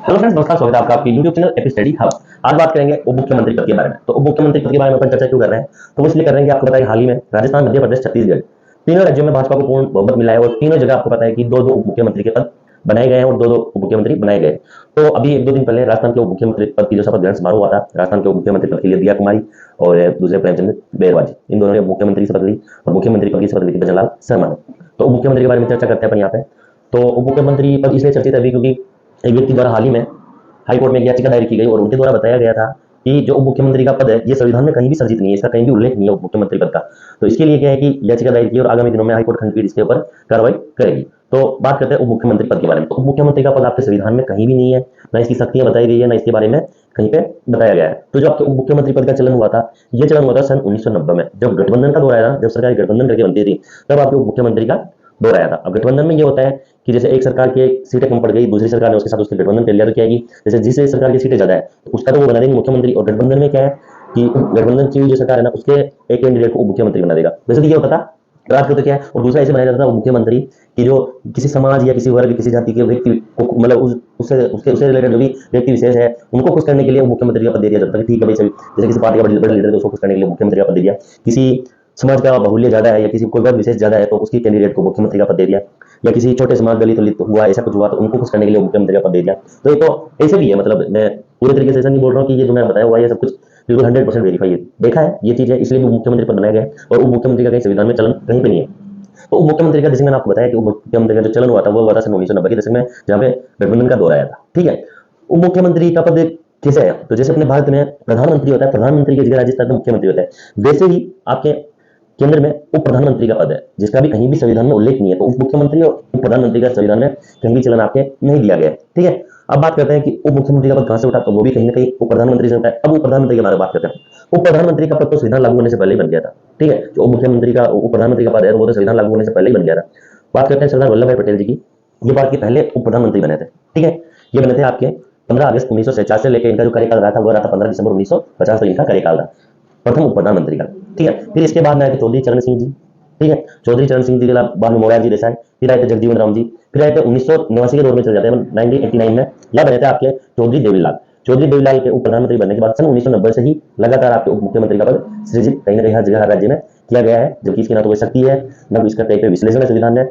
Hello friends, नमस्कार। स्वागत है आपका आपके YouTube channel AP study hub. आज बात करेंगे उप मुख्यमंत्री पद के बारे में। तो उप मुख्यमंत्री पद के बारे में अपन चर्चा क्यों कर रहे हैं, तो वो इसलिए कर रहे हैं कि आपको पता है हाल ही में राजस्थान, मध्य प्रदेश, छत्तीसगढ़ तीनों राज्यों में भाजपा को पूर्ण बहुमत मिला है और तीनों जगह आपको पता है कि दो दो उप मुख्यमंत्री के पद बनाए गए हैं और दो दो उप मुख्यमंत्री बनाए गए। तो अभी एक दो दिन पहले राजस्थान के उप मुख्यमंत्री पद की जो शपथ ग्रहण समारोह हुआ था, राजस्थान के उप मुख्यमंत्री पद के लिए दिया कुमारी और दूसरे प्रेमचंद बैरवाजी, इन दोनों ने मुख्यमंत्री शपथ ली और मुख्यमंत्री पद की शपथ ली थी भजनलाल शर्मा ने। तो उप मुख्यमंत्री के बारे में चर्चा करते हैं अपन यहाँ पे। तो उप मुख्यमंत्री पद इसलिए चर्चित है अभी क्योंकि एक व्यक्ति द्वारा हाल ही में हाईकोर्ट में एक याचिका दायर की गई और उनके द्वारा बताया गया था कि जो उप मुख्यमंत्री का पद है ये संविधान में कहीं भी सर्जित नहीं है, इसका कहीं भी उल्लेख नहीं है उप मुख्यमंत्री पद का। तो इसके लिए क्या है कि याचिका दायर की और आगामी दिनों में हाईकोर्ट खंडपीठ इसके ऊपर कार्रवाई करेगी। तो बात करते हैं उप मुख्यमंत्री पद के बारे में। तो उप मुख्यमंत्री का पद आपके संविधान में कहीं भी नहीं है, ना इसकी शक्तियां बताई गई है, ना इसके बारे में कहीं पे बताया गया है। तो जो आपके उप मुख्यमंत्री पद का चलन हुआ था, ये चलन हुआ था सन 1990 में, जब गठबंधन का दौर आया था, जब सरकार गठबंधन करके बनती थी, तब आपके उप मुख्यमंत्री का दौर आया था। अब गठबंधन में ये होता है कि जैसे एक सरकार की सीटें कम पड़ गई, दूसरी सरकार ने उसके साथ उसके गठबंधन कर लिया, तो क्या है कि जैसे जिस सरकार की सीटें ज्यादा है तो उसका तो वो बना देंगे मुख्यमंत्री, और गठबंधन में क्या है कि गठबंधन की जो सरकार है ना, उसके एक कैंडिडेट को मुख्यमंत्री बना देगा। वैसे तो ये होता था राष्ट्रपति क्या है, और दूसरा ऐसे बनाया जाता था मुख्यमंत्री कि जो किसी समाज या किसी वर्ग, किसी जाति के व्यक्ति को, मतलब उससे रिलेटेड जो भी व्यक्ति विशेष है, उनको खुश करने के लिए मुख्यमंत्री का पद दे दिया जाता है। ठीक है भाई, जैसे किसी पार्टी का बड़ा लीडर है तो उसको खुश करने के लिए मुख्यमंत्री का पद दे दिया। किसी समाज का बाहुल्य ज्यादा है या किसी कोई वर्ग विशेष ज्यादा है तो उसकी कैंडिडेट को मुख्यमंत्री का पद दे दिया, या किसी छोटे समाज दलित हुआ, ऐसा कुछ हुआ तो उनको खुश करने के लिए मुख्यमंत्री का पद दे दिया। तो ये तो ऐसे भी है, मतलब मैं पूरे तरीके से ऐसा नहीं बोल रहा हूँ कि ये जो मैं बताया हुआ है ये सब कुछ बिल्कुल 100% वेरीफाई है, देखा है ये चीज है, इसलिए भी मुख्यमंत्री पद बनाया गया और उप मुख्यमंत्री का कहीं संविधान में चलन कहीं पे नहीं है। तो उप मुख्यमंत्री का, जैसे मैंने आपको बताया कि उप मुख्यमंत्री का जो चलन हुआ था वो हुआ था सन 1990 के दशक में, जहाँ पे गठबंधन का दौर आया था। ठीक है, उप मुख्यमंत्री का पद कैसे है, तो जैसे अपने भारत में प्रधानमंत्री होता है, प्रधानमंत्री की जगह राजस्थान में मुख्यमंत्री होता है, वैसे ही आपके केंद्र में उप प्रधानमंत्री का पद है, जिसका भी कहीं भी संविधान में उल्लेख नहीं है। तो उप मुख्यमंत्री और उप प्रधानमंत्री का संविधान में कहीं भी चलन आपके नहीं दिया गया है। ठीक है, अब बात करते हैं कि उप मुख्यमंत्री का पद कहां से उठा, तो वो भी कहीं ना कहीं उप प्रधानमंत्री से उठा है। अब उप प्रधानमंत्री के बारे में बात करते हैं। उप प्रधानमंत्री का पद तो संविधान लागू होने से पहले ही बन गया था। ठीक है, जो उप मुख्यमंत्री का उप प्रधानमंत्री का पद है वो तो संविधान लागू होने से पहले ही बन गया था। बात करते हैं सरदार वल्लभ भाई पटेल जी की। ये बात के पहले उप प्रधानमंत्री बने थे। ठीक है, ये बने थे आपके 15 अगस्त 1949 से लेकर इनका जो कार्यकाल रहा था वो रहा था 15 दिसंबर 1950 तक इनका कार्यकाल था, प्रथम उप प्रधानमंत्री का। ठीक है, फिर इसके बाद में आए थे चौधरी चरण सिंह जी। ठीक है, चौधरी चरण सिंह जी के बाद में मोरारजी देसाई, फिर आए थे जगजीवन राम जी, फिर आए थे 1989 के दौर में चले जाते हैं 1989 में या बने थे आपके चौधरी देवीलाल। चौधरी देवीलाल के उप प्रधानमंत्री बनने के बाद सन 1990 से ही लगातार आपके उप मुख्यमंत्री का पद सृजित कहीं ना कहीं हर जगह हर राज्य में किया गया है, जबकि इसकी ना तो कोई शक्ति है ना तो इसका कहीं पे विश्लेषण है संविधान में।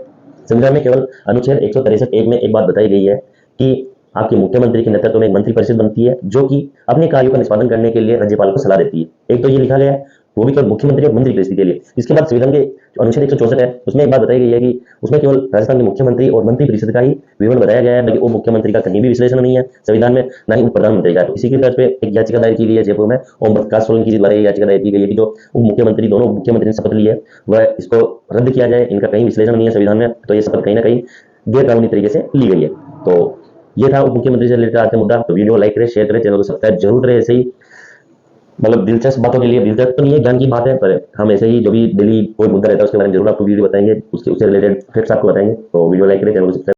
संविधान में केवल अनुच्छेद 163 में एक बात बताई गई है कि आपके मुख्यमंत्री के नेतृत्व में एक मंत्रिपरिषद बनती है जो कि अपने कार्यों का निष्पादन करने के लिए राज्यपाल को सलाह देती है। एक तो ये लिखा गया है, वो भी केवल मुख्यमंत्री और मंत्रिपरिषद के लिए। इसके बाद संविधान के अनुच्छेद 164 है, उसमें एक बात बताई गई है कि उसमें केवल राजस्थान के मुख्यमंत्री और मंत्रिपरिषद का ही विवरण बताया गया है, बाकी उप मुख्यमंत्री का कहीं भी विश्लेषण नहीं है संविधान में, ना ही उप प्रधानमंत्री का। तो इसी की तर्ज पे एक याचिका दायर की गई है जयपुर में, ओम प्रकाश सोलंकी जी द्वारा याचिका दायर की गई है कि जो उप मुख्यमंत्री, दोनों उप मुख्यमंत्री ने शपथ ली है वह इसको रद्द किया जाए, इनका कहीं विश्लेषण नहीं है संविधान में, तो ये शपथ कहीं ना कहीं गैर कानूनी तरीके से ली गई है। तो ये था उप मुख्यमंत्री से रिलेटेड आज का मुद्दा। तो वीडियो लाइक करें, शेयर करें, चैनल को सब्सक्राइब जरूर करें। ऐसे ही मतलब दिलचस्प बातों के लिए, दिलचस्प तो नहीं है, ज्ञान की बात है, पर हम ऐसे ही जो भी डेली कोई मुद्दा रहता है उसके बारे में जरूर आपको वीडियो बताएंगे, उससे रिलेटेड फैक्ट्स आपको बताएंगे। तो वीडियो लाइक करें, चैनल को सब्सक्राइब